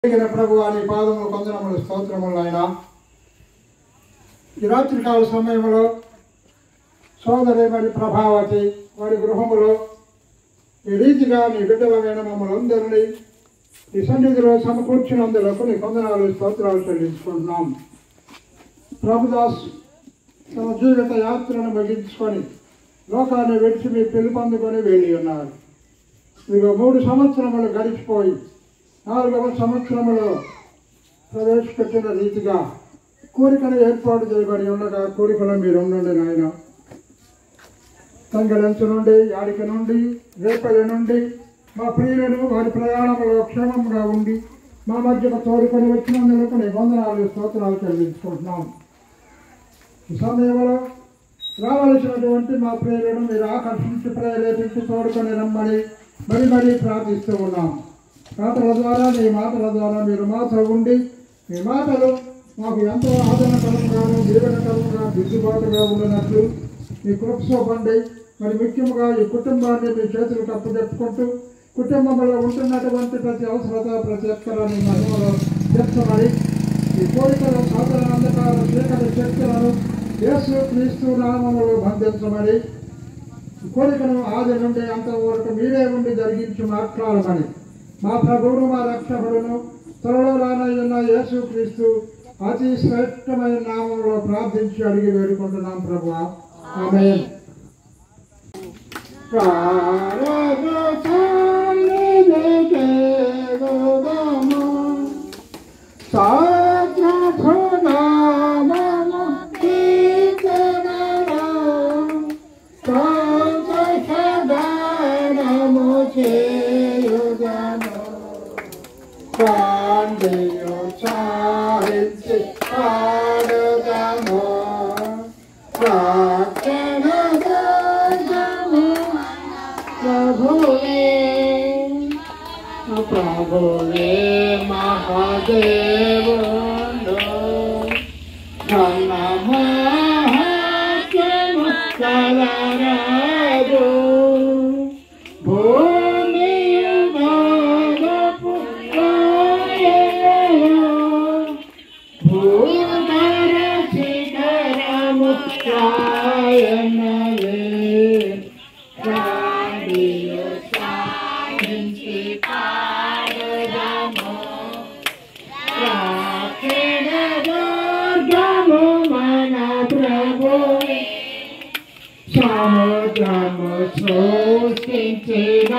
ప్రభు అని పాదములు కొందరములు స్తోత్రములు ఆయన. ఈ రాత్రికాల సమయంలో సోదరి మరి ప్రభావతి వారి గృహములో ఈ రీతిగా నీ బిడ్డలమైన మమ్మల్ని అందరినీ ఈ సన్నిధిలో సమకూర్చినందులకు నీ కొందనాలు స్తోత్రాలు చెల్లించుకుంటున్నాం. ప్రభుదాస్ తన జీవిత యాత్రను ముగించుకొని లోకాన్ని విడిచి మీ పిలుపొందుకొని వెళ్ళి ఉన్నారు. మీకు 3 సంవత్సరములు గడిచిపోయి 4వ సంవత్సరంలో ప్రవేశపెట్టిన రీతిగా కోరికను ఏర్పాటు చేయబడి ఉండగా కోరికలో మీరు ఉండండి నాయన. తంగలంచు నుండి యాడిక నుండి రేపల్లి నుండి మా ప్రియులను వారి ప్రయాణంలో క్షేమంగా ఉండి మా మధ్యకు తోడుకొని వచ్చినందుకు నీ వందనాలు స్తోత్రాలు చెల్లించుకుంటున్నాం. ఈ సమయంలో రావలసినటువంటి మా ప్రియులను మీరు ఆకర్షించి ప్రేరేపించి తోడుకొని రమ్మని మరీ ప్రార్థిస్తూ ఉన్నాం. మాటల ద్వారా మీ మాటల ద్వారా మీరు మాతో ఉండి మీ మాటలు మాకు ఎంతో ఆదరణకరంగాను దీవెనకరంగా దిద్దుబాటుగా ఉండినట్లు మీ కృపసోపండి. మరి ముఖ్యంగా ఈ కుటుంబాన్ని మీ చేతులకు అప్పచెప్పుకుంటూ కుటుంబంలో ఉంటున్నటువంటి ప్రతి అవసరత ప్రతి ఒక్కరిని మహిమలో తీర్చమని ఈ కోరికల సాధన అంధకార చీకటి శక్తులను యేసు క్రీస్తు నామములో బంధించమని కోరికను ఆది నుండి అంతవరకు మీరే ఉండి జరిగించి మాట్లాడమని మా ప్రభువును మా రక్షకుడును త్వరలో రానయ్యున్న యేసు క్రీస్తు అతి శ్రేష్టమైన నామంలో ప్రార్థించి అడిగి వేడుకుంటున్నాం ప్రభువా. ఆమేన్. ప్రభువే మహాదేవుడు ఘన మహాత్మ్యము కలరాజు భూమియు భాగపు భూధర శిఖరము కాయనలే సముద్రము సృష్టించిన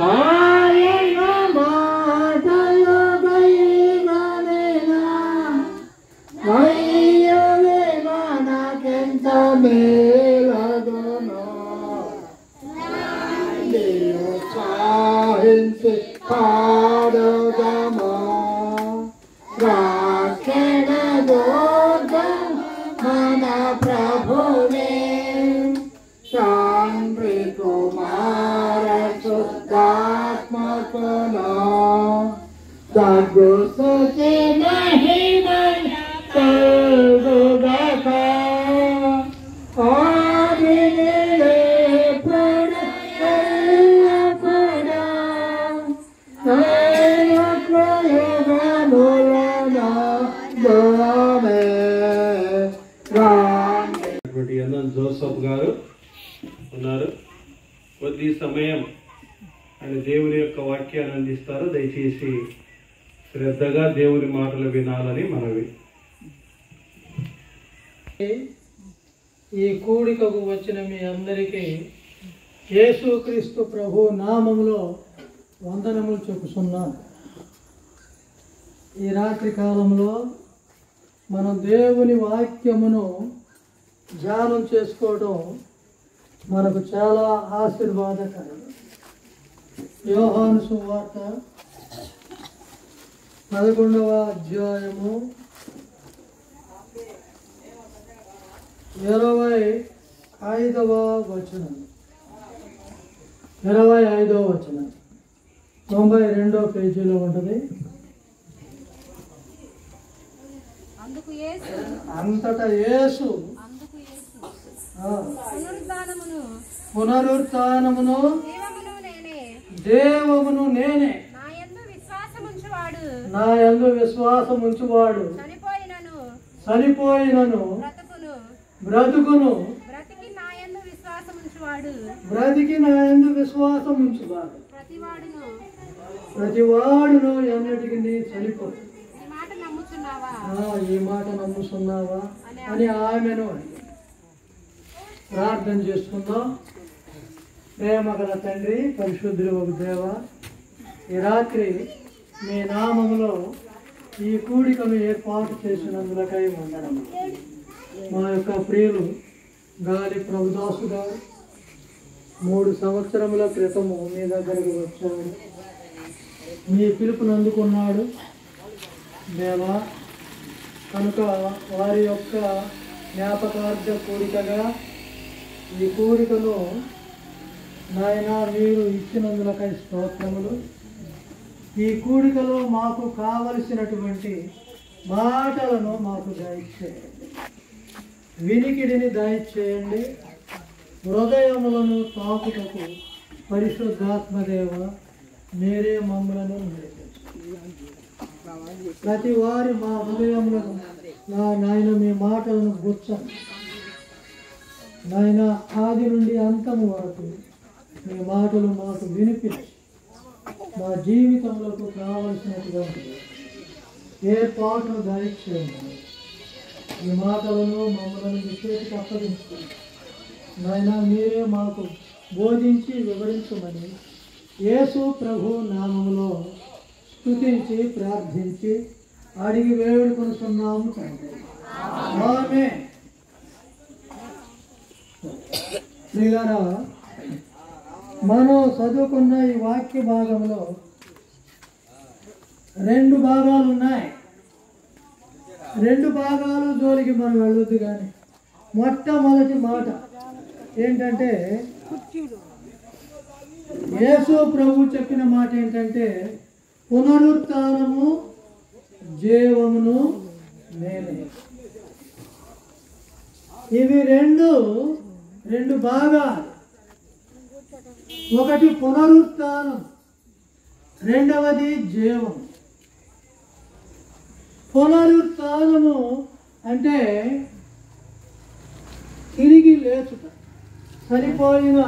ఆయన మాటలు అయ్యలే మనకెంత మేలగును సాహించి పాడుదము రాక్షణ దోర్గం మన ప్రభువే తండ్రి కుమార శుద్ధాత్మకును దగ్గు సుచి మహిమ కలుగుగాక జోసఫ్ గారు ఉన్నారు. కొద్ది సమయం ఆయన దేవుని యొక్క వాక్యాన్ని అందిస్తారు. దయచేసి శ్రద్ధగా దేవుని మాటలు వినాలని మనవి. ఈ కూడికకు వచ్చిన మీ అందరికీ యేసుక్రీస్తు ప్రభు నామములో వందనములు చెప్పుచున్నాం. ఈ రాత్రి కాలంలో మనం దేవుని వాక్యమును ధ్యానం చేసుకోవడం మనకు చాలా ఆశీర్వాదకరం. యోహాను సువార్త 11వ అధ్యాయము 25వ వచనం 92వ పేజీలో ఉంటుంది. అంతటా యేసు పునరుద్ధానమును పునరుత్థానమును జీవమును నేనే. దేవమును నేనే. నా యందు విశ్వాసముంచువాడు చనిపోయినను బ్రతుకును. బ్రతికి నా యందు విశ్వాసముంచువాడు ప్రతివాడును ఎన్నటికి చనిపోడు. ఈ మాట ఈ మాట నమ్ముచున్నావా నమ్ముతున్నావా అని ఆమెను అడిగాడు. ప్రార్థన చేసుకుందాం. ప్రేమ గల తండ్రి, పరిశుద్ధుడు ఒక దేవ, ఈ రాత్రి మీ నామములో ఈ కూడికను ఏర్పాటు చేసినందులకై వందనము. మా యొక్క ప్రియులు గాలి ప్రభుదాసు గారు 3 సంవత్సరముల క్రితము మీ దగ్గరికి వచ్చాడు. మీ పిలుపును అందుకున్నాడు దేవా. కనుక వారి యొక్క జ్ఞాపకార్థ కూడికగా ఈ కూడికను నాయన మీరు ఇచ్చినందులకై స్తోత్రములు. ఈ కూడికలో మాకు కావలసినటువంటి మాటలను మాకు దయచేయండి, వినికిడిని దయచేయండి. హృదయములను తాకుటకు పరిశుద్ధాత్మదేవ మీరే మమ్మలను నడిపించండి. ప్రతి వారి మా హృదయములను నాయన మీ మాటలను గుచ్చండి నాయన. ఆది నుండి అంతము వరకు మీ మాటలు మాకు వినిపించి మా జీవితంలోకి కావలసినటువంటి ఏర్పాటును దయచేయండి. ఈ మాటలను మమ్మల్ని మీ చేతికి అప్పగించుకోండి నాయన. మీరే మాకు బోధించి వివరించమని యేసు ప్రభు నామములో స్తుతించి ప్రార్థించి అడిగి వేడుకొనుచున్నాము తండ్రి. ఆమేన్. ప్రియులారా, మనం చదువుకున్న ఈ వాక్య భాగంలో 2 భాగాలు ఉన్నాయి. 2 భాగాలు జోలికి మనం వెళ్ళొద్దు. కానీ మొట్టమొదటి మాట ఏంటంటే, యేసు ప్రభు చెప్పిన మాట ఏంటంటే, పునరుత్థానము జీవమును నేనే. ఇవి రెండు భాగాలు. ఒకటి పునరుత్థానం, రెండవది జీవం. పునరుత్థానము అంటే తిరిగి లేచుట, చనిపోయిన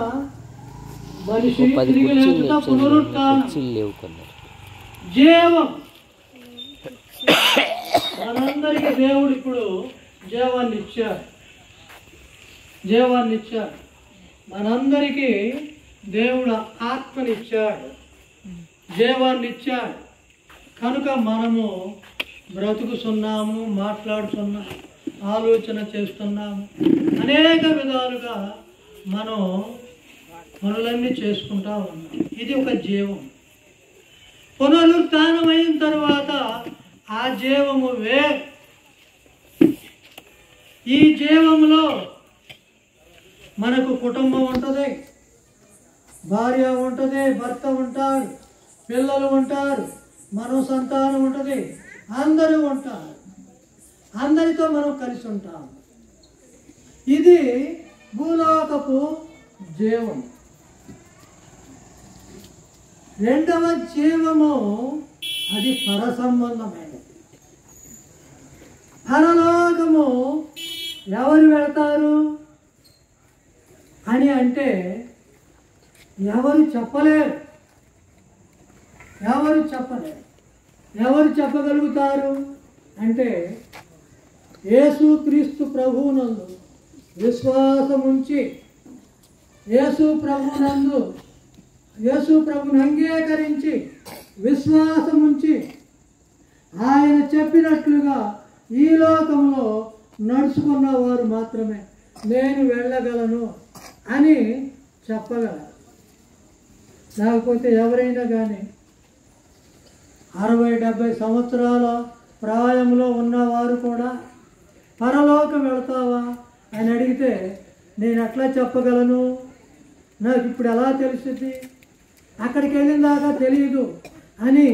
మనిషి తిరిగి లేచుట పునరుత్థానం. జీవం, మనందరికీ దేవుడు ఇప్పుడు జీవాన్ని ఇచ్చాడు. మనందరికీ దేవుడు ఆత్మనిచ్చాడు, జీవాన్ని ఇచ్చాడు. కనుక మనము బ్రతుకుతున్నాము, మాట్లాడుతున్నాము, ఆలోచన చేస్తున్నాము. అనేక విధాలుగా మనం పనులన్నీ చేసుకుంటా ఉన్నాం. ఇది ఒక జీవం. పునరుత్థానం అయిన తర్వాత ఆ జీవము వేరు. ఈ జీవములో మనకు కుటుంబం ఉంటుంది, భార్య ఉంటుంది, భర్త ఉంటాడు, పిల్లలు ఉంటారు, మనో సంతానం ఉంటుంది, అందరూ ఉంటారు. అందరితో మనం కలిసి ఉంటాం. ఇది భూలోకపు జీవం. రెండవ జీవము అది పర సంబంధమైనది. పరలోకము ఎవరు వెళతారు అని అంటే ఎవరు చెప్పలేరు. ఎవరు చెప్పగలుగుతారు అంటే యేసుక్రీస్తు ప్రభువునందు విశ్వాసముంచి యేసు ప్రభువును అంగీకరించి విశ్వాసముంచి ఆయన చెప్పినట్లుగా ఈ లోకంలో నడుచుకున్న వారు మాత్రమే నేను వెళ్ళగలను అని చెప్పగలరు. లేకపోతే ఎవరైనా కానీ 60-70 సంవత్సరాల ప్రాయంలో ఉన్నవారు కూడా పరలోకం వెళతావా అని అడిగితే నేను ఎట్లా చెప్పగలను, నాకు ఇప్పుడు ఎలా తెలుస్తుంది, అక్కడికి వెళ్ళిన దాకా తెలియదు అని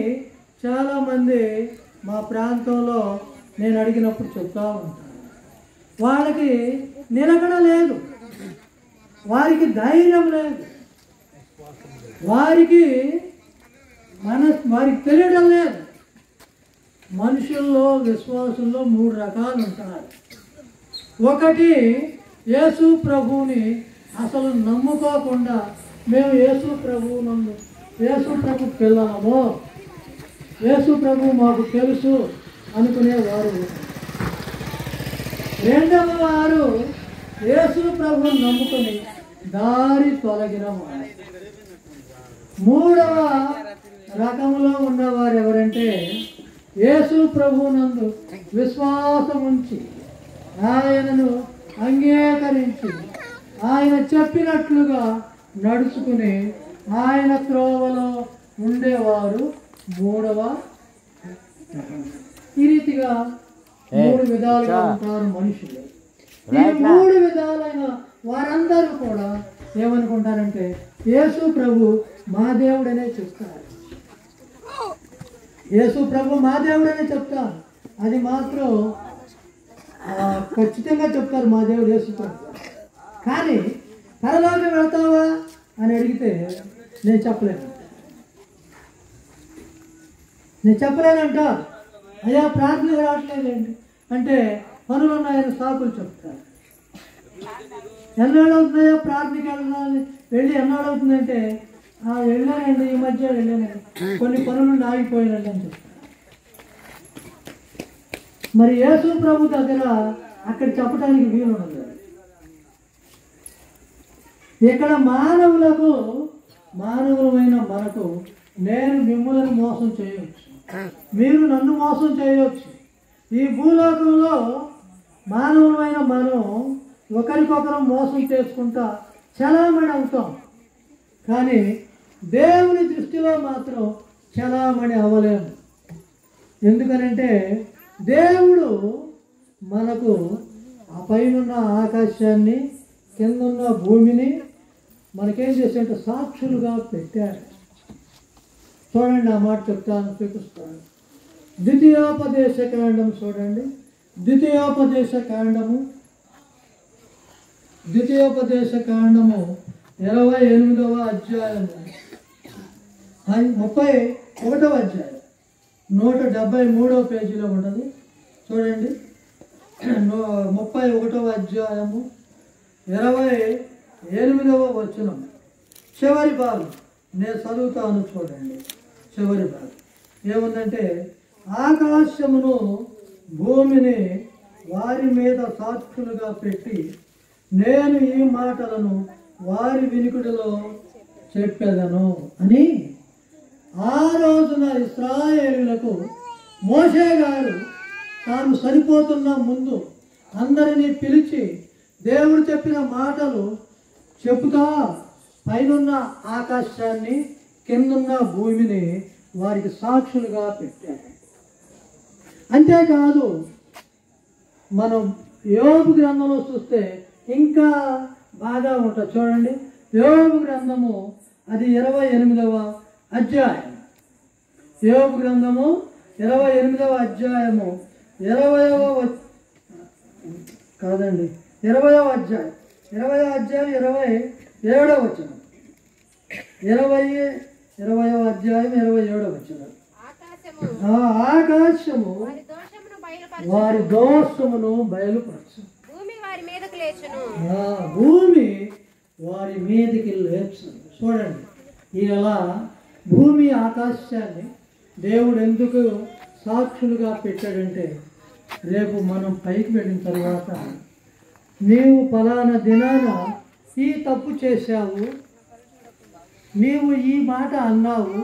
చాలామంది మా ప్రాంతంలో నేను అడిగినప్పుడు చెప్తా ఉంటాను. వాళ్ళకి నిలకడ లేదు. వారికి ధైర్యం లేదు, వారికి తెలియడం లేదు. మనుషుల్లో విశ్వాసుల్లో 3 రకాలు ఉంటారు. ఒకటి యేసు ప్రభువుని అసలు నమ్ముకోకుండా మేము యేసు ప్రభు పిల్లలము, యేసు ప్రభు మాకు తెలుసు అనుకునేవారు. రెండవ వారు యేసు ప్రభువుని నమ్ముకొని దారి తొలగిన వారు. మూడవ రకంలో ఉన్నవారు ఎవరంటే యేసు ప్రభువునందు విశ్వాసం ఉంచి ఆయనను అంగీకరించి ఆయన చెప్పినట్లుగా నడుచుకుని ఆయన త్రోవలో ఉండేవారు మూడవ. ఈ రీతిగా 3 విధాలుగా ఉంటారు మనుషులు. ఈ 3 విధాలైన వారందరూ కూడా ఏమనుకుంటారంటే యేసు ప్రభు మా దేవుడనే చెప్తారు, యేసు ప్రభు మా దేవుడనే చెప్తారు. అది మాత్రం ఖచ్చితంగా చెప్తారు, మా దేవుడు యేసు ప్రభు. కానీ పరలోకం వెళ్తావా అని అడిగితే నేను చెప్పలేనంట. అయ్యా ప్రార్థనకు రావట్లేదండి అంటే పనులు ఉన్నాయని సాకులు చెప్తారు. ఎన్నాడవుతుందయ్యా ప్రార్థనకి వెళ్ళి ఎన్నాడవుతుందంటే వెళ్ళానండి, ఈ మధ్య వెళ్ళానండి, కొన్ని పనులు ఆగిపోయానండి అని చెప్తారు. మరి యేసు ప్రభు దగ్గర అక్కడ చెప్పడానికి వీలు ఉండదు. ఇక్కడ మానవులమైన మనకు నేను మిమ్మల్ని మోసం చేయవచ్చు, మీరు నన్ను మోసం చేయవచ్చు. ఈ భూలోకంలో మానవులమైన మనం ఒకరికొకరు మోసం చేసుకుంటా చలామణి అవుతాం. కానీ దేవుని దృష్టిలో మాత్రం చలామణి అవ్వలేము. ఎందుకనంటే దేవుడు మనకు ఆ పైనున్న ఆకాశాన్ని కిందున్న భూమిని మనకేం చేశాడంటే సాక్షులుగా పెట్టాడు. చూడండి, ఆ మాట చెప్తాను, చూపిస్తాను. ద్వితీయోపదేశ కాండం చూడండి. ద్వితీయోపదేశ కాండము 28వ అధ్యాయము 31వ అధ్యాయం 173వ పేజీలో ఉంటుంది. చూడండి, 31వ అధ్యాయము 28వ వచనం చివరి భాగం నేను చదువుతాను. చూడండి, చివరి భాగం ఏముందంటే ఆకాశమును భూమిని వారి మీద సాక్షులుగా పెట్టి నేను ఈ మాటలను వారి వినికిడిలో చెప్పేదను అని ఆ రోజున ఇశ్రాయేలులకు మోషే గారు తాను సరిపోతున్న ముందు అందరినీ పిలిచి దేవుడు చెప్పిన మాటలు చెబుతా పైనున్న ఆకాశాన్ని కిందున్న భూమిని వారికి సాక్షులుగా పెట్టారు. అంతేకాదు మనం యోబు గ్రంథంలో చూస్తే ఇంకా బాగా ఉంటుంది. చూడండి, యోబు గ్రంథము అది 28వ అధ్యాయం. యోబు గ్రంథము 28వ అధ్యాయము 20వ అధ్యాయం 20వ అధ్యాయం 27వ వచనం 20వ అధ్యాయం 27వ వచనం ఆకాశము వారి దోషమును బయలుపరచు, భూమి వారి మీదకి లేచును. చూడండి, ఇలా భూమి ఆకాశాన్ని దేవుడు ఎందుకు సాక్షులుగా పెట్టాడంటే రేపు మనం పైకి వెళ్ళిన తర్వాత నీవు ఫలానా దినాన ఈ తప్పు చేశావు, నీవు ఈ మాట అన్నావు,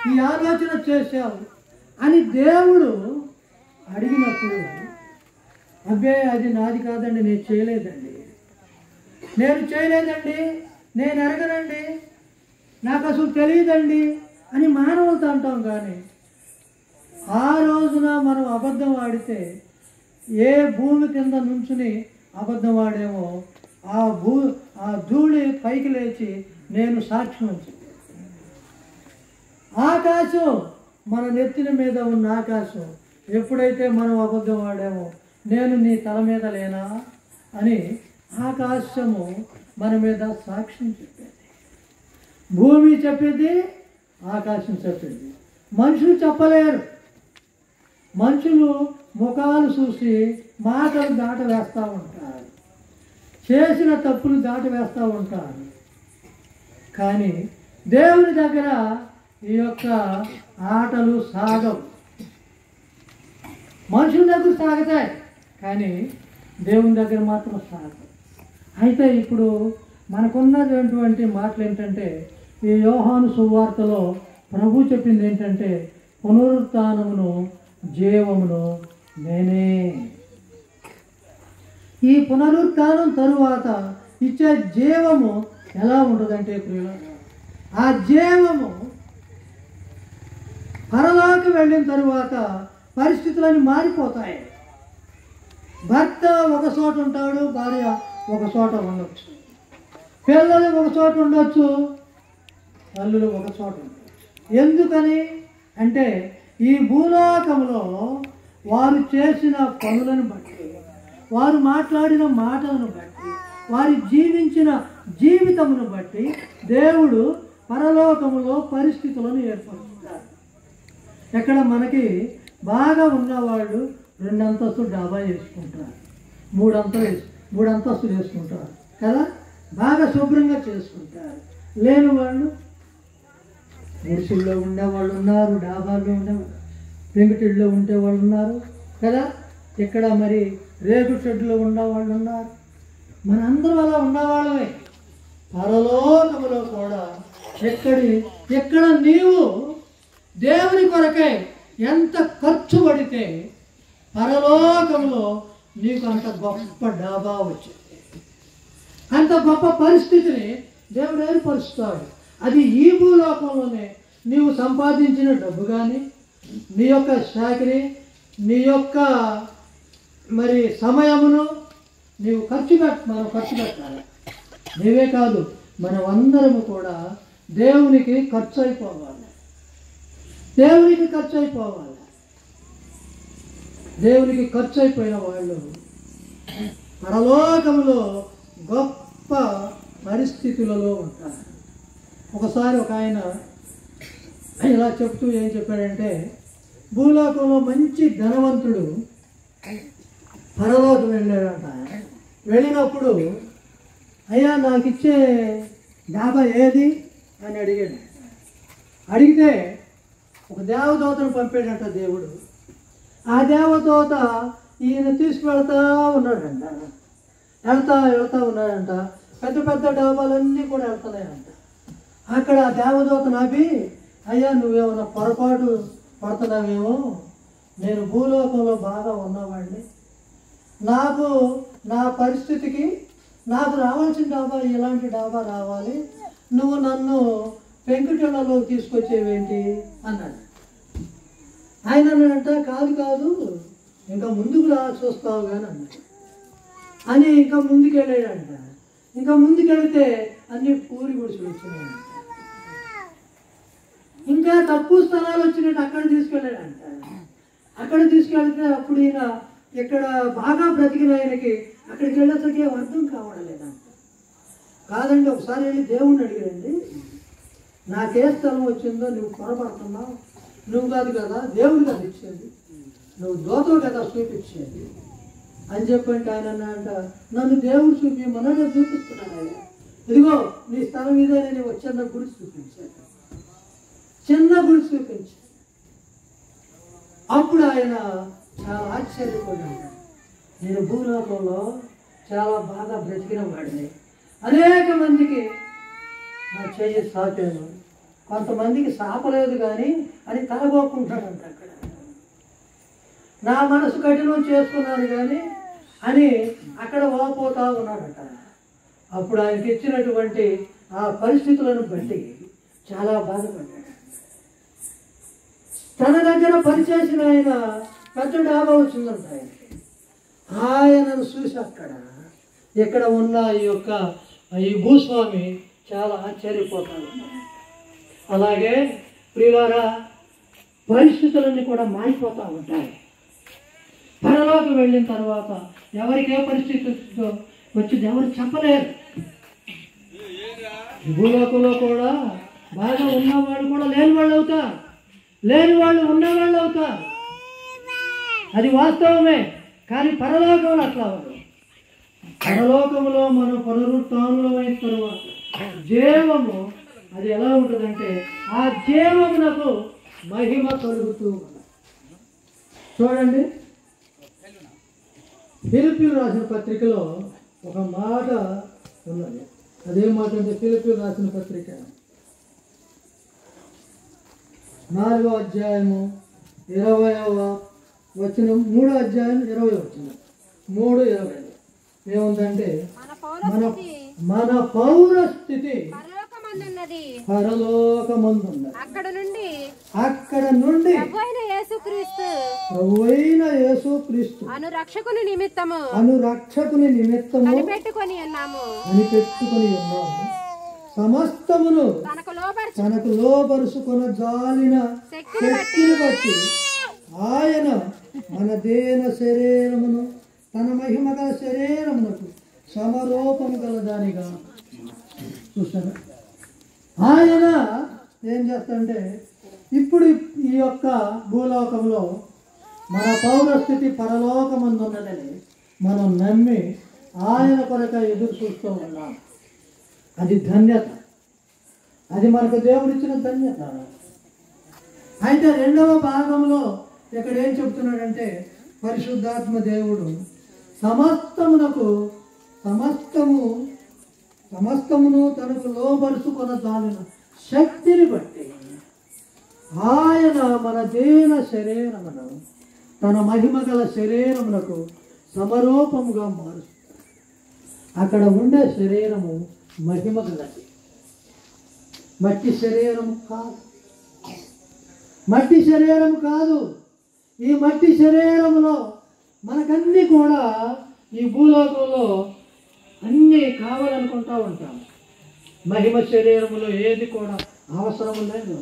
ఈ ఆలోచన చేశావు అని దేవుడు అడిగినప్పుడు అబ్బే అది నాది కాదండి, నేను చేయలేదండి, నేను ఎరగనండి, నాకు అసలు తెలియదండి అని మానవులతో అంటాం. కానీ ఆ రోజున మనం అబద్ధం ఆడితే ఏ భూమి కింద నుంచుని అబద్ధం ఆడేమో ఆ ధూళి పైకి లేచి నేను సాక్ష్యం వచ్చింది. ఆకాశం మన నెత్తిన మీద ఉన్న ఆకాశం ఎప్పుడైతే మనం అబద్ధం ఆడామో నేను నీ తల మీద లేనా అని ఆకాశము మన మీద సాక్ష్యం చెప్పేది. భూమి చెప్పింది, ఆకాశం చెప్పింది. మనుషులు చెప్పలేరు. మనుషులు ముఖాలు చూసి మాటలు దాట వేస్తూ ఉంటారు, చేసిన తప్పులు దాట వేస్తూ ఉంటారు. కానీ దేవుని దగ్గర ఈ యొక్క ఆటలు సాగవు. మనుషుల దగ్గర సాగుతాయి కానీ దేవుని దగ్గర మాత్రం సాగవు. అయితే ఇప్పుడు మనకున్నటువంటి మాటలు ఏంటంటే, ఈ యోహాను సువార్తలో ప్రభు చెప్పింది ఏంటంటే, పునరుత్థానమును జీవమును నేనే. ఈ పునరుత్థానం తరువాత ఇచ్చే జీవము ఎలా ఉంటుందంటే ప్రియులారా, ఆ జీవము పరలోకి వెళ్ళిన తరువాత పరిస్థితులన్నీ మారిపోతాయి. భర్త ఒక చోట ఉంటాడు, భార్య ఒక చోట ఉండొచ్చు, పిల్లలు ఒక చోట ఉండొచ్చు, తల్లులు ఒక చోట ఉండొచ్చు. ఎందుకని అంటే ఈ భూలోకంలో వారు చేసిన పనులను బట్టి, వారు మాట్లాడిన మాటలను బట్టి, వారి జీవించిన జీవితమును బట్టి దేవుడు పరలోకములో పరిస్థితులను ఏర్పరుచుతారు. ఎక్కడ మనకి బాగా ఉన్నవాళ్ళు 2 అంతస్తులు డాబా వేసుకుంటారు, 3 అంతస్తులు వేసుకుంటారు కదా, బాగా శుభ్రంగా చేసుకుంటారు. లేని వాళ్ళు గుడిసెల్లో ఉండేవాళ్ళు ఉన్నారు, డాబాల్లో ఉండేవాళ్ళు, పెంకుటిల్లో ఉండేవాళ్ళు ఉన్నారు కదా, ఇక్కడ మరి రేకు షెడ్లో ఉన్నవాళ్ళు ఉన్నారు. మనందరం అలా ఉన్నవాళ్ళమే. పరలోకములో కూడా ఎక్కడ నీవు దేవుని కొరకై ఎంత ఖర్చు పడితే పరలోకంలో నీకు అంత గొప్ప డాబా వచ్చింది, అంత గొప్ప పరిస్థితిని దేవుడు ఏర్పరుస్తాడు. అది ఈ భూలోకంలోనే నీవు సంపాదించిన డబ్బు కానీ, నీ యొక్క శాఖని, నీ యొక్క మరి సమయమును నీవు మనం ఖర్చు పెట్టాలి. నీవే కాదు, మనం అందరము కూడా దేవునికి ఖర్చు అయిపోవాలి. దేవునికి ఖర్చు అయిపోవాలి. దేవునికి ఖర్చు అయిపోయిన వాళ్ళు పరలోకంలో గొప్ప పరిస్థితులలో ఉంటారు. ఒకసారి ఒక ఆయన ఇలా చెప్తూ ఏం చెప్పాడంటే, భూలోకంలో మంచి ధనవంతుడు పరలోకం వెళ్ళాడంట. వెళ్ళినప్పుడు అయ్యా నాకు ఇచ్చే డాబా ఏది అని అడిగాడు. అడిగితే ఒక దేవదూతను పంపాడంట దేవుడు. ఆ దేవదూత ఈయన తీసుకువెళ్తా ఉన్నాడంట. వెళ్తా ఉన్నాడంట. పెద్ద పెద్ద డాబాలన్నీ కూడా వెళ్తున్నాయంట. అక్కడ ఆ దేవదూత నాపి, అయ్యా నువ్వేమన్నా పొరపాటు పడుతున్నావేమో, నేను భూలోకంలో బాగా ఉన్నవాడిని, నాకు నా పరిస్థితికి నాకు రావాల్సిన డాబా ఇలాంటి డాబా రావాలి, నువ్వు నన్ను పెంకుటిళ్లలో తీసుకొచ్చేవేంటి అన్నాడు. ఆయన అన్నాడంట, కాదు ఇంకా ముందుకు చూస్తావు కానీ అన్నాడు. అని ఇంకా ముందుకెళ్ళాడంట. ఇంకా ముందుకెళ్తే అన్ని పూరి గుడిసెలు వచ్చినాయంట. ఇంకా తక్కువ స్థలాలు వచ్చినట్టు అక్కడ తీసుకెళ్ళాడంట. అక్కడ తీసుకెళ్తే అప్పుడు ఈయన ఇక్కడ బాగా బ్రతికిన ఆయనకి అక్కడికి వెళ్ళేసరికి అర్థం కావడం లేదంట. కాదండి, ఒకసారి వెళ్ళి దేవుణ్ణి అడిగాడండి, నాకే స్థలం వచ్చిందో, నువ్వు పొరపడుతున్నావు, నువ్వు కాదు కదా దేవుడు కదా ఇచ్చేది, నువ్వు దోతవు కదా చూపించేది అని చెప్పంటే ఆయన అంట, నన్ను దేవుడు చూపించమని చూపిస్తున్నాను. ఆయన ఇదిగో నీ స్థలం ఇదే, నేను ఒక చిన్న గుడి చూపించాను, చిన్న గుడి చూపించాను. అప్పుడు ఆయన చాలా ఆశ్చర్యపోయాడు. నేను భూలోకంలో చాలా బాగా బ్రతికిన వాడిని, అనేక మందికి నా చెయ్యి సాపాను, కొంతమందికి సాపలేదు కానీ అని తలగొక్కుంటాడంట. అక్కడ నా మనసు కఠినం చేసుకున్నాను కానీ అని అక్కడ వాపోతా ఉన్నాడట. అప్పుడు ఆయనకి ఇచ్చినటువంటి ఆ పరిస్థితులను బట్టి చాలా బాధపడ్డాడు. తన దగ్గర పనిచేసిన ఆయన పెద్ద డాబా వచ్చిందంట. ఆయనను చూసి ఇక్కడ ఉన్న ఈ భూస్వామి చాలా ఆశ్చర్యపోతాడు. అలాగే ప్రియులారా, పరిస్థితులన్నీ కూడా మారిపోతూ ఉంటాయి. పరలోకి వెళ్ళిన తర్వాత ఎవరికి ఏ పరిస్థితి వచ్చిందో ఎవరు చెప్పలేరు. ఈ భూలోకంలో కూడా బాగా ఉన్నవాళ్ళు కూడా లేని వాళ్ళు అవుతారు, లేని వాళ్ళు ఉన్నవాళ్ళు అవుతారు. అది వాస్తవమే. కానీ పరలోకంలో అట్లా ఉండదు. పరలోకంలో మనం పునరుత్థానం అయిన తర్వాత జీవము అది ఎలా ఉంటుందంటే ఆ జీవమునకు మహిమ కలుగుతూ ఉన్నది. చూడండి, ఫిలిప్పీయులకు రాసిన పత్రికలో ఒక మాట ఉన్నది. అదే మాట అంటే ఫిలిప్పీయులకు రాసిన పత్రిక 4వ అధ్యాయము 20వ వచనం, 3వ అధ్యాయం 20వ వచనం, 3:20 ఏముందంటే మన పౌరస్థితి పరలోకమందున్నది. అక్కడ నుండి ప్రభువైన యేసుక్రీస్తు అనురక్షకుని నిమిత్తము కనిపెట్టుకొని ఉన్నాము. సమస్తమును తనకు లోబరుచుకొన జాలిన శక్తిని బట్టి ఆయన మన దేన శరీరమును తన మహిమ గల శరీరమునకు సమరూపము గల దానిగా చూస్తారా. ఆయన ఏం చేస్తాడంటే ఇప్పుడు ఈ యొక్క భూలోకంలో మన పౌరస్థితి పరలోకమందున్నదని మనం నమ్మి ఆయన కొరకు ఎదురు చూస్తూ ఉన్నాం. అది ధన్యత, అది మనకు దేవుడిచ్చిన ధన్యత. అయితే 2వ భాగంలో ఇక్కడ ఏం చెప్తున్నాడంటే పరిశుద్ధాత్మ దేవుడు సమస్తమును తనకు లోబరుచుకొన జాలిన శక్తిని బట్టి ఆయన మన దేన శరీరమును తన మహిమ గల శరీరమునకు సమరూపముగా మారుస్తాడు. అక్కడ ఉండే శరీరము మహిమ గలది, మట్టి శరీరము కాదు. మట్టి శరీరం కాదు. ఈ మట్టి శరీరములో మనకన్నీ కూడా ఈ భూలోకంలో అన్నీ కావాలనుకుంటూ ఉంటాం. మహిమ శరీరములో ఏది కూడా అవసరం లేదు.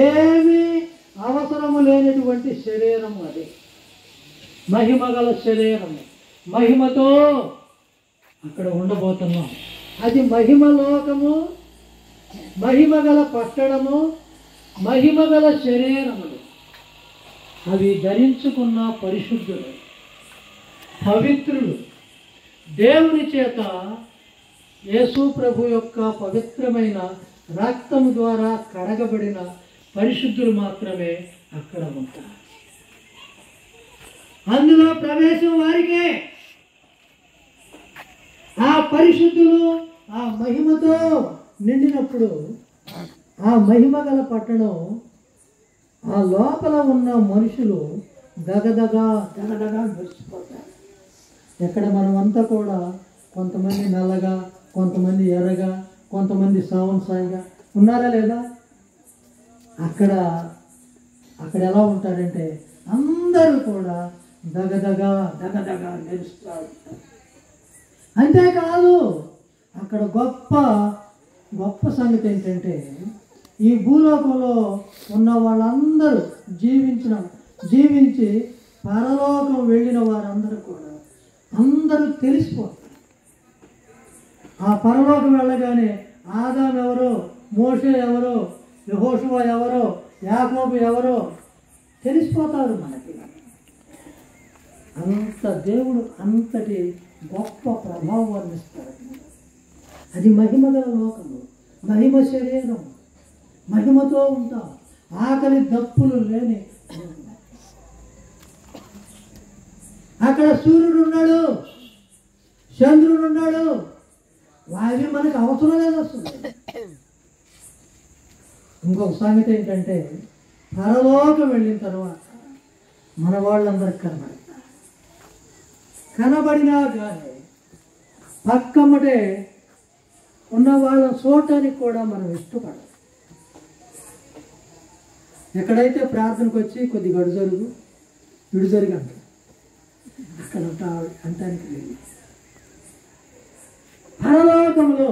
ఏమీ అవసరము లేనటువంటి శరీరము అది మహిమ గల శరీరము. మహిమతో అక్కడ ఉండబోతున్నాం. అది మహిమ లోకము, మహిమ గల పట్టణము, మహిమ గల శరీరములు. అవి ధరించుకున్న పరిశుద్ధులు, పవిత్రులు, దేవుని చేత యేసు ప్రభు యొక్క పవిత్రమైన రక్తము ద్వారా కడగబడిన పరిశుద్ధులు మాత్రమే అక్కడ ఉంటారు. అందులో ప్రవేశం వారికే. ఆ పరిశుద్ధులు ఆ మహిమతో నిండినప్పుడు ఆ మహిమ గల పట్టణం, ఆ లోపల ఉన్న మనుషులు దగదగా మెరిసిపోతారు. ఎక్కడ మనమంతా కూడా కొంతమంది నల్లగా, కొంతమంది ఎర్రగా, కొంతమంది సాయిగా ఉన్నారా లేదా? అక్కడ ఎలా ఉంటారంటే అందరూ కూడా దగదగా మెరుస్తారు. అంతేకాదు అక్కడ గొప్ప సంగతి ఏంటంటే ఈ భూలోకంలో ఉన్న వాళ్ళందరూ జీవించి పరలోకం వెళ్ళిన వారందరూ కూడా అందరూ తెలిసిపోతారు. ఆ పరలోకం వెళ్ళగానే ఆదాము ఎవరో, మోషే ఎవరో, యెహోషువ ఎవరో, యాకోబు ఎవరో తెలిసిపోతారు మనకి. అంత దేవుడు అంతటి గొప్ప ప్రభావం వర్ణిస్తాడు. అది మహిమగల లోకము, మహిమ శరీరం, మహిమతో ఉంటాం. ఆకలి దప్పులు లేని అక్కడ సూర్యుడు ఉన్నాడు, చంద్రుడు ఉన్నాడు. అవి మనకు అవసరం లేదు వస్తుంది. ఇంకొక సంగతి ఏంటంటే పరలోకం వెళ్ళిన తర్వాత మన వాళ్ళందరికి కనబడినా కానీ పక్కమ్మటే ఉన్న వాళ్ళని చూడటానికి కూడా మనం ఇష్టపడం. ఎక్కడైతే ప్రార్థనకు వచ్చి కొద్ది గడు జరుగు ఇడు జరిగి అంటారు, అక్కడ అంటానికి లేదు. పరలోకంలో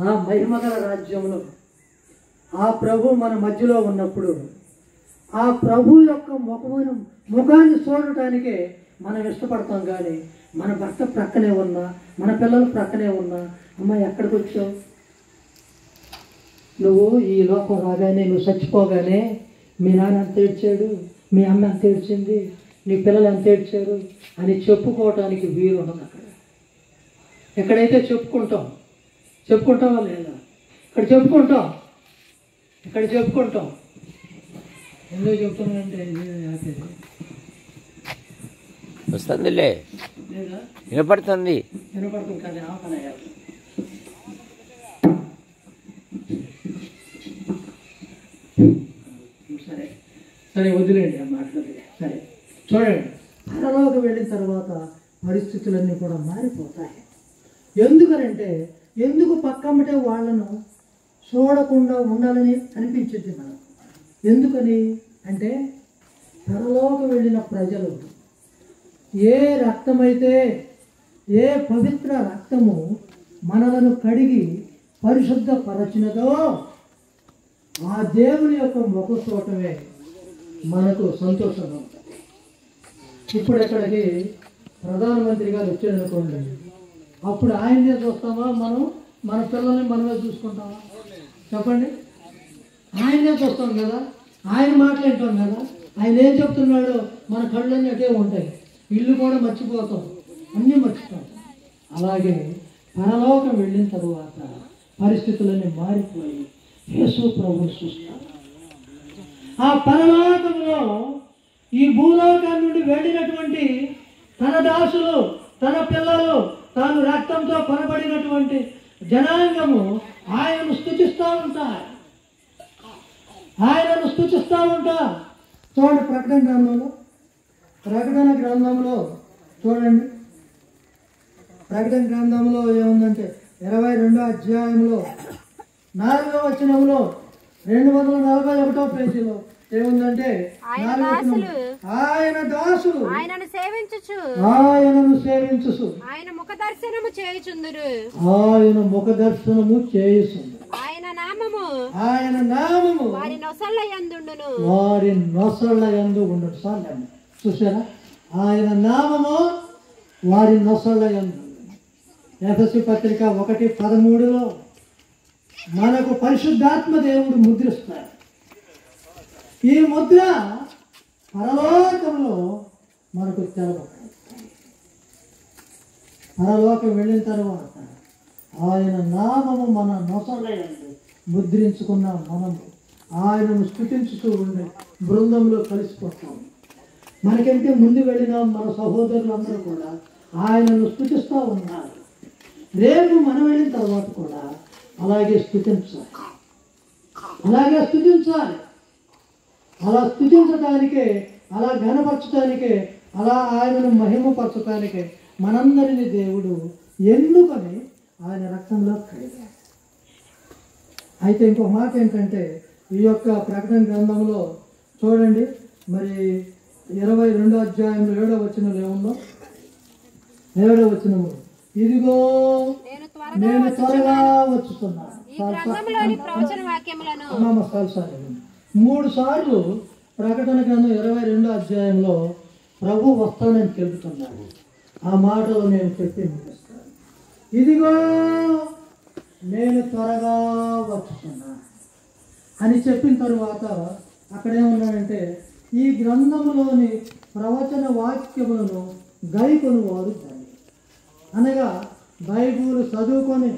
ఆ మహిమగల రాజ్యంలో ఆ ప్రభు మన మధ్యలో ఉన్నప్పుడు ఆ ప్రభు యొక్క ముఖాన్ని చూడటానికే మనం ఇష్టపడతాం. కానీ మన భర్త ప్రక్కనే ఉన్నా, మన పిల్లలు ప్రక్కనే ఉన్నా, అమ్మ ఎక్కడికి వచ్చావు, నువ్వు ఈ లోకం రాగానే, నువ్వు చచ్చిపోగానే మీ నాన్న ఎంత ఏడ్చాడు, మీ అమ్మ ఎంత ఏడ్చింది, నీ పిల్లలు ఎంత ఏడ్చారు అని చెప్పుకోవటానికి వీలు ఉండదు. అక్కడ ఎక్కడైతే చెప్పుకుంటావా లేదా? ఇక్కడ చెప్పుకుంటాం. ఎందుకు చెప్తున్నానంటే వస్తుందిలే, లేదా వినపడుతుంది. వినపడుతుంది కానీ ఆపనయ్యా. సరే వదిలేండి ఆ మాటలు. సరే చూడండి, పరలోకి వెళ్ళిన తర్వాత పరిస్థితులన్నీ కూడా మారిపోతాయి. ఎందుకనంటే ఎందుకు పక్కమ్మటే వాళ్ళను చూడకుండా ఉండాలని అనిపించింది మనకు. ఎందుకని అంటే పరలోకి వెళ్ళిన ప్రజలు ఏ రక్తమైతే, ఏ పవిత్ర రక్తము మనలను కడిగి పరిశుద్ధపరచినదో ఆ దేవుని యొక్క ముఖ చూడటమే మనకు సంతోషంగా ఉంటుంది. ఇప్పుడు ఎక్కడికి ప్రధానమంత్రి గారు వచ్చారనుకోండి, అప్పుడు ఆయన్నే చూస్తామా, మనం మన పిల్లల్ని మనమే చూసుకుంటామా? చెప్పండి. ఆయన్నే చూస్తాం కదా, ఆయన మాటలు వింటాం కదా, ఆయన ఏం చెప్తున్నాడో మన కళ్ళన్నీ అటే ఉంటాయి. ఇల్లు కూడా మర్చిపోతాం, అన్నీ మర్చిపోతాం. అలాగే పరలోకం వెళ్ళిన తరువాత పరిస్థితులన్నీ మారిపోయి యేసు ప్రభువుని చూస్తాం. ఆ పరలోకంలో ఈ భూలోకం నుండి వెళ్ళినటువంటి తన దాసులు, తన పిల్లలు, తాను రక్తంతో కొనబడినటువంటి జనాంగము ఆయనను స్తుతిస్తూ ఉంటారు. చూడండి, ప్రకటన గ్రంథంలో చూడండి. ప్రకటన గ్రంథంలో ఏముందంటే 22వ అధ్యాయంలో 4వ వచనంలో 241వ పేజీలో ఏముందంటే, ఆయన దాసులు ఆయనను సేవించుచు ఆయన ముఖ దర్శనము చేయుచుందురు. ఆయన నామము వారి నొసళ్ళ యందు ఉండును. చూసారా, ఆయన నామము వారి నొసళ్ళ యందు. ఎఫెసీ పత్రిక 1:13లో మనకు పరిశుద్ధాత్మ దేవుడు ముద్రిస్తారు. ఈ ముద్ర పరలోకంలో మనకు తెలబడతాయి. పరలోకం వెళ్ళిన తర్వాత ఆయన నామము మన నొసళ్ళ యందు ముద్రించుకున్న మనము ఆయనను స్తుతించుతూ ఉండే బృందంలో కలిసిపోతాం. మనకంటే ముందు వెళ్ళిన మన సహోదరులందరూ కూడా ఆయనను స్తుతిస్తూ ఉన్నారు. రేపు మనం వెళ్ళిన తర్వాత కూడా అలాగే స్తుతించాలి. అలా స్తుతించడానికే, అలా ఘనపరచడానికే, అలా ఆయనను మహిమపరచడానికే మనందరినీ దేవుడు ఎన్నుకొని ఆయన రక్తంలో కడిగాడు. అయితే ఇంకో మాట ఏంటంటే, ఈ యొక్క ప్రకటన గ్రంథంలో చూడండి, మరి 22వ అధ్యాయంలో 7వ వచనంలో ఏముందో, 7వ వచనము, ఇదిగో నేను త్వరగా వచ్చుతున్నాను. 3 సార్లు ప్రకటన గ్రంథం 22వ అధ్యాయంలో ప్రభు వస్తానని తెలుపుతున్నాడు. ఆ మాటలు నేను చెప్పి ముగిస్తాను. ఇదిగో నేను త్వరగా వచ్చుతున్నాను అని చెప్పిన తరువాత అక్కడేమన్నాడంటే, ఈ గ్రంథంలోని ప్రవచన వాక్యములను గైకొని వారు ధన్యులు. అనగా బైబిల్ చదువుకొని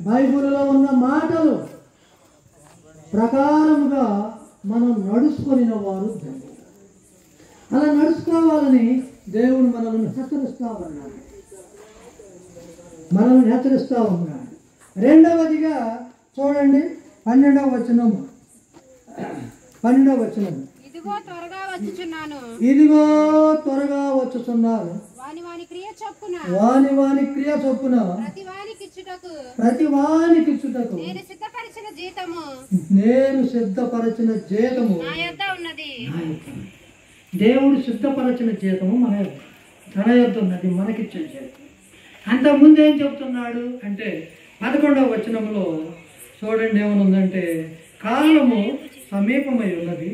బైబిల్లో ఉన్న మాటలు ప్రకారముగా మనం నడుచుకొనిన వారు ధన్యులు. అలా నడుచుకోవాలని దేవుడు మనల్ని హెచ్చరిస్తూ ఉన్నాడు. రెండవదిగా చూడండి, 12వ వచనము. ఇదిగో త్వరగా వచ్చుచున్నాను. వాని క్రియ చొప్పున ప్రతి వానికిచ్చుటకు నేను సిద్ధపరచిన జీతము నా యొద్ద ఉన్నది. దేవుడు సిద్ధపరచిన జీతము తన యొద్ద ఉన్నది, మనకిచ్చిన జీతం. అంతకుముందు ఏం చెప్తున్నాడు అంటే 11వ వచనంలో చూడండి ఏమనుందంటే, కాలము సమీపమై ఉన్నది,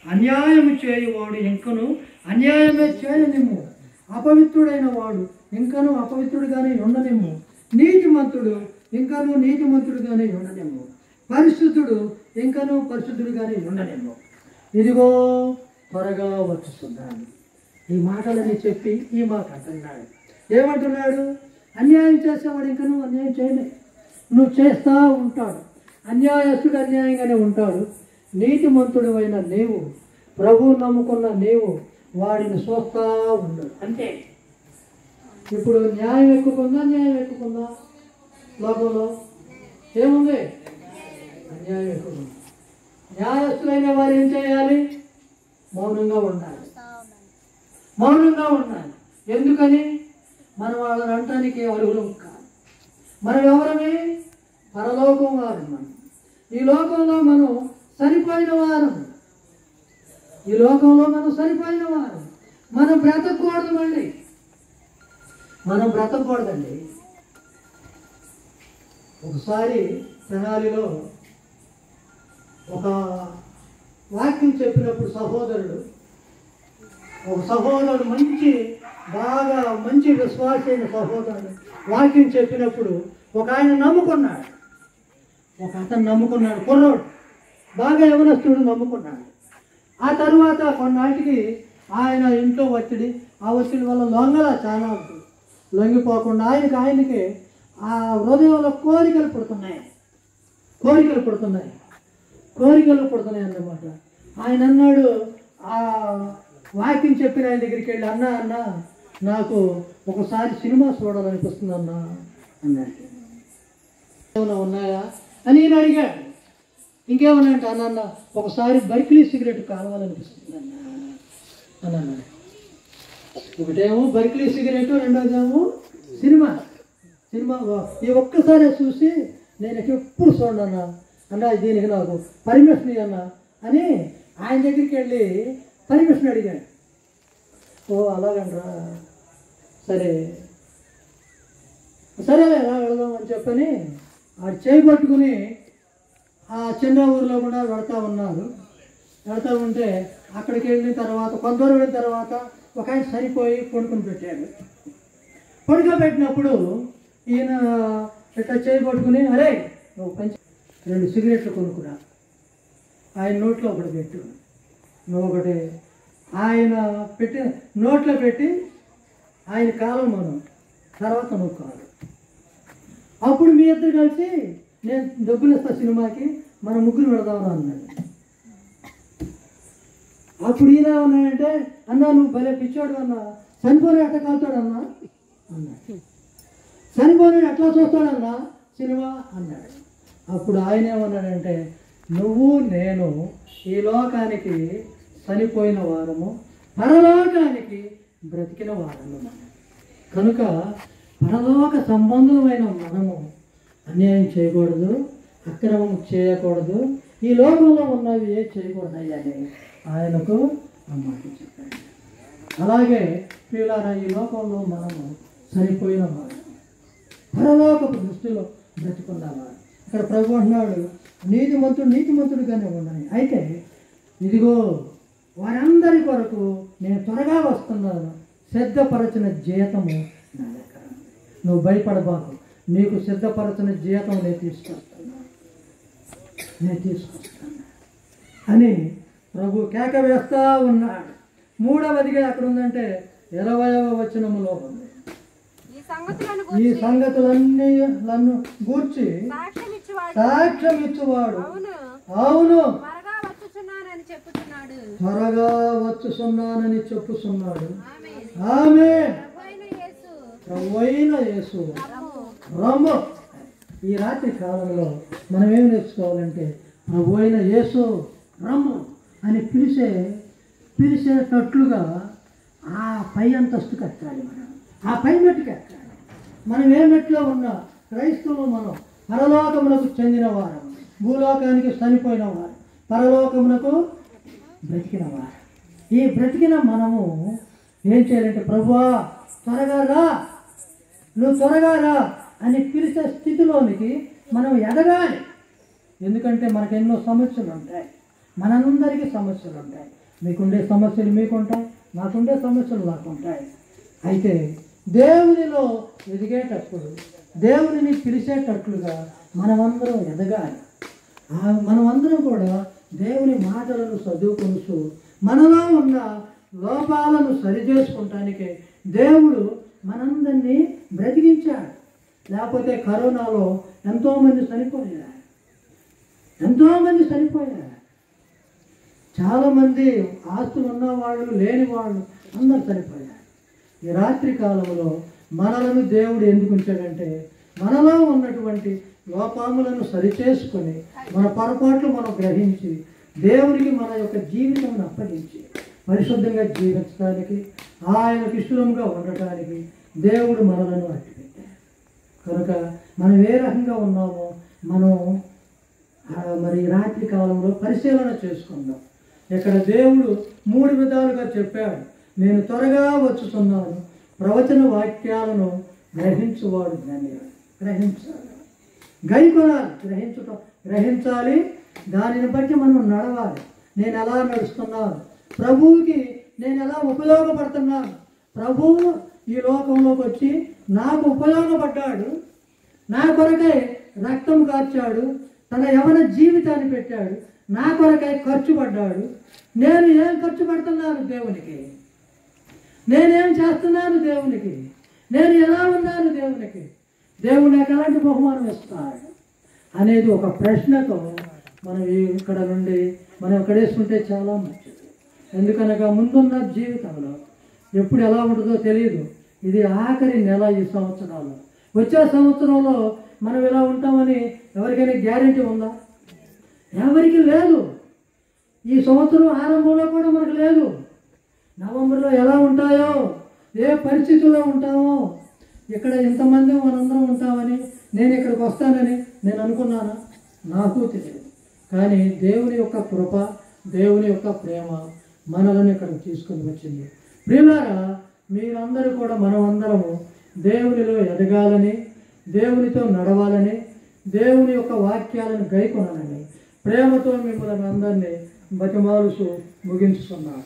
అన్యాయము చేయువాడు ఇంకను అన్యాయమే చేయనిము, అపవిత్రుడైన వాడు ఇంకనూ అపవిత్రుడుగానే ఉండనిమ్ము. నీతిమంతుడు ఇంకనూ నీతిమంతుడుగానే ఉండనిమ్ము. పరిశుద్ధుడు ఇంకనూ పరిశుద్ధుడుగానే ఉండనిమ్ము. ఇదిగో త్వరగా వచ్చుతున్నాను. ఈ మాటలని చెప్పి ఈ మాట అంటున్నాడు. ఏమంటున్నాడు? అన్యాయం చేసేవాడు ఇంకనూ అన్యాయం చేయలేదు, నువ్వు చేస్తూ ఉంటాడు. అన్యాయస్తుడు అన్యాయంగానే ఉంటాడు. నీతిమంతుడు అయిన నీవు, ప్రభువు నమ్ముకున్న నీవు వాడిని చూస్తూ ఉండడు. అంతే. ఇప్పుడు న్యాయం ఎక్కుకుందా, న్యాయం ఎక్కుకుందా? లోకంలో ఏముంది? అన్యాయం ఎక్కువ. న్యాయస్తులైన వారు ఏం చేయాలి? మౌనంగా ఉండాలి, మౌనంగా ఉండాలి. ఎందుకని? మనం వాళ్ళని అనటానికి అర్హులం కాదు. మనం ఎవరమే? పరలోకం వారు. మనం ఈ లోకంలో మనం సరిపోయిన వారం. ఈ లోకంలో మనం సరిపోయిన వారం. మనం బ్రతకూడదు. మళ్ళీ మనం బ్రతకూడదండి. ఒకసారి తెనాలిలో ఒక వాక్యం చెప్పినప్పుడు ఒక సహోదరుడు బాగా మంచి విశ్వాసైన సహోదరుడు వాక్యం చెప్పినప్పుడు ఒక ఆయన నమ్ముకున్నాడు. ఒక అతను నమ్ముకున్నాడు, కుర్రోడు బాగా యవనస్తుడు నమ్ముకున్నాడు. ఆ తరువాత కొన్నాటికి ఆయన ఇంట్లో ఒత్తిడి, ఆ ఒత్తిడి వల్ల చాలా ఉంటుంది. లొంగిపోకుండా ఆయనకి ఆ హృదయంలో కోరికలు పుడుతున్నాయి అన్నమాట. ఆయన అన్నాడు, ఆ వాక్యం చెప్పిన ఆయన దగ్గరికి వెళ్ళి, అన్న నాకు ఒకసారి సినిమా చూడాలనిపిస్తుంది అన్న అన్నాడు. ఏమైనా ఉన్నాయా అని నేను అడిగాడు. ఇంకేమన్నా అంటే అన్న ఒకసారి బర్కిలీ సిగరెట్ కావాలనిపిస్తుంది అన్న అని అన్నాడు. ఒకటేమో బర్కిలీ సిగరెట్, రెండోదేమో సినిమా. ఈ ఒక్కసారి చూసి నేను ఎప్పుడు చూడన్నా అన్న, దీనికి నాకు పర్మిషన్ ఇవ్వన్నా అని ఆయన దగ్గరికి వెళ్ళి పర్మిషన్ అడిగాడు. ఓ అలాగండ్రా, సరే ఎలా వెళదాం అని చెప్పని ఆడు చేయి పట్టుకుని ఆ చిన్న ఊరిలో కూడా వెళతా ఉంటే అక్కడికి వెళ్ళిన తర్వాత కొంత దూరం వెళ్ళిన తర్వాత ఒక ఆయన సరిపోయి పడుకోబెట్టాడు. పడుకోబెట్టినప్పుడు ఈయన ఇట్లా చేయి పట్టుకుని, అరే నువ్వు 2 సిగరెట్లు కొనుక్కురా, ఆయన నోట్లో ఒకటి పెట్టు, నువ్వు ఒకటి ఆయన పెట్టి నోట్లో పెట్టి ఆయన కాలం మనం తర్వాత నువ్వు కాదు. అప్పుడు మీ ఇద్దరు కలిసి నేను డబ్బులు ఇస్తా సినిమాకి, మన ముగ్గురు వెళదామని అన్నాడు. అప్పుడు ఈయన ఉన్నాడంటే, అన్నా నువ్వు భలే పిచ్చోడు అన్న, చనిపోయిన ఎట్లా కాలుతాడన్నా అన్నాడు. చనిపోయిన ఎట్లా చూస్తాడన్నా సినిమా అన్నాడు. అప్పుడు ఆయన ఏమన్నాడంటే, నువ్వు నేను ఈ లోకానికి చనిపోయిన వారము, పరలోకానికి బ్రతికిన వారము. కనుక పరలోక సంబంధమైన మనము అన్యాయం చేయకూడదు, అక్రమం చేయకూడదు, ఈ లోకంలో ఉన్నవి ఏ చేయకూడదు అని ఆయనకు ఆ మాట చెప్పాడు. అలాగే ప్రియులారా, ఈ లోకంలో మనము చనిపోయిన వారు, పరలోకపు దృష్టిలో బ్రతుకున్నవారు. ఇక్కడ ప్రభు అంటున్నాడు, నీతిమంతుడుగానే ఉన్నాయి. అయితే ఇదిగో వారందరి కొరకు నేను త్వరగా వస్తున్నాను, సిద్ధపరచిన జీతము నా దగ్గర. నువ్వు భయపడబాకు, నీకు సిద్ధపరచిన జీతం నేను తీసుకొస్తాను అని ప్రభు కేక వేస్తా ఉన్నాడు. 3వదిగా ఎక్కడ ఉందంటే 20వ వచనములో ఉంది. ఈ సంగతులన్నీ నన్ను గూర్చి సాక్ష్యం ఇచ్చువాడు, అవును త్వరగా వచ్చుచున్నానని చెప్పుచున్నాడు. ఆమేన్. ప్రభువైన యేసు రమ్ము. ఈ రాత్రి కాలంలో మనం ఏం నేర్చుకోవాలంటే, ప్రభువైన యేసు రమ్ము అని పిలిచేటట్లుగా ఆ పై అంతస్తుకు ఎక్కాలి. ఆ పై మెట్టుకు ఎక్కాలి. మనం ఏ మెట్లో ఉన్నా క్రైస్తవులు మనం పరలోకమునకు చెందిన వారు, భూలోకానికి చనిపోయిన వారు, పరలోకమునకు బ్రతికిన వారు. ఈ బ్రతికిన మనము ఏం చేయాలంటే, ప్రభువా త్వరగా రా, నువ్వు త్వరగా రా అని పిలిచే స్థితిలోనికి మనం ఎదగాలి. ఎందుకంటే మనకు ఎన్నో సమస్యలు ఉంటాయి, మనందరికీ సమస్యలు ఉంటాయి. మీకుండే సమస్యలు మీకుంటాయి, నాకుండే సమస్యలు నాకుంటాయి. అయితే దేవునిలో ఎదిగేటప్పుడు, దేవునిని పిలిచేటట్లుగా మనమందరం ఎదగాలి. మనమందరం కూడా దేవుని మాటలను చదువుకొనుచు మనలో ఉన్న లోపాలను సరిచేసుకుంటానికే దేవుడు మనందరినీ బ్రతికించాడు. లేకపోతే కరోనాలో ఎంతోమంది చనిపోయారు. చాలామంది ఆస్తులు ఉన్నవాళ్ళు, లేని వాళ్ళు అందరూ చనిపోయారు. ఈ రాత్రి కాలంలో మనలను దేవుడు ఎందుకు ఉంచాడంటే మనలో ఉన్నటువంటి లోపాములను సరిచేసుకొని మన పొరపాట్లు మనం గ్రహించి దేవునికి మన యొక్క జీవితం అప్పగించి పరిశుద్ధంగా జీవించడానికి, ఆయనకు ఇష్టంగా ఉండటానికి దేవుడు మనలను అట్టిపెట్టాడు. కనుక మనం ఏ రకంగా ఉన్నామో మనం మరి రాత్రి కాలంలో పరిశీలన చేసుకుందాం. ఇక్కడ దేవుడు 3 విధాలుగా చెప్పాడు. నేను త్వరగా వచ్చుతున్నాను, ప్రవచన వాక్యాలను గ్రహించువాడు గ్రహించాలి, గ్రహించాలి. దానిని బట్టి మనం నడవాలి. నేను ఎలా నడుస్తున్నాను, ప్రభువుకి నేను ఎలా ఉపయోగపడుతున్నాను. ప్రభువు ఈ లోకంలోకి వచ్చి నాకు ఉపయోగపడ్డాడు, నా కొరకై రక్తం కార్చాడు, తన యవన జీవితాన్ని పెట్టాడు, నా కొరకై ఖర్చు పడ్డాడు. నేను ఏం ఖర్చు పెడుతున్నాను దేవునికి, నేనేం చేస్తున్నాను దేవునికి, నేను ఎలా ఉన్నాను దేవునికి, దేవుడు నాకు ఎలాంటి బహుమానం ఇస్తాడు అనేది ఒక ప్రశ్నతో మనం ఇక్కడ నుండి మనం ఇక్కడ వేసుకుంటే చాలా మంచిది. ఎందుకనగా ముందున్న జీవితంలో ఎప్పుడు ఎలా ఉంటుందో తెలియదు. ఇది ఆఖరి నెల ఈ సంవత్సరాలు. వచ్చే సంవత్సరంలో మనం ఎలా ఉంటామని ఎవరికైనా గ్యారెంటీ ఉందా? ఎవరికి లేదు. ఈ సంవత్సరం ఆరంభంలో కూడా మనకు లేదు. నవంబర్లో ఎలా ఉంటాయో, ఏ పరిస్థితుల్లో ఉంటామో, ఇక్కడ ఇంతమంది మనందరం ఉంటామని, నేను ఇక్కడికి వస్తానని నేను అనుకున్నాను, నాకు తెలియదు. కానీ దేవుని యొక్క కృప, దేవుని యొక్క ప్రేమ మనలను ఇక్కడికి తీసుకొని వచ్చింది. ప్రియులారా, మీరందరూ కూడా మనమందరము దేవునిలో ఎదగాలని, దేవునితో నడవాలని, దేవుని యొక్క వాక్యాలను గైకొనాలని ప్రేమతో మిమ్మల్ని అందరినీ బతిమాలుసు ముగించుకున్నాను.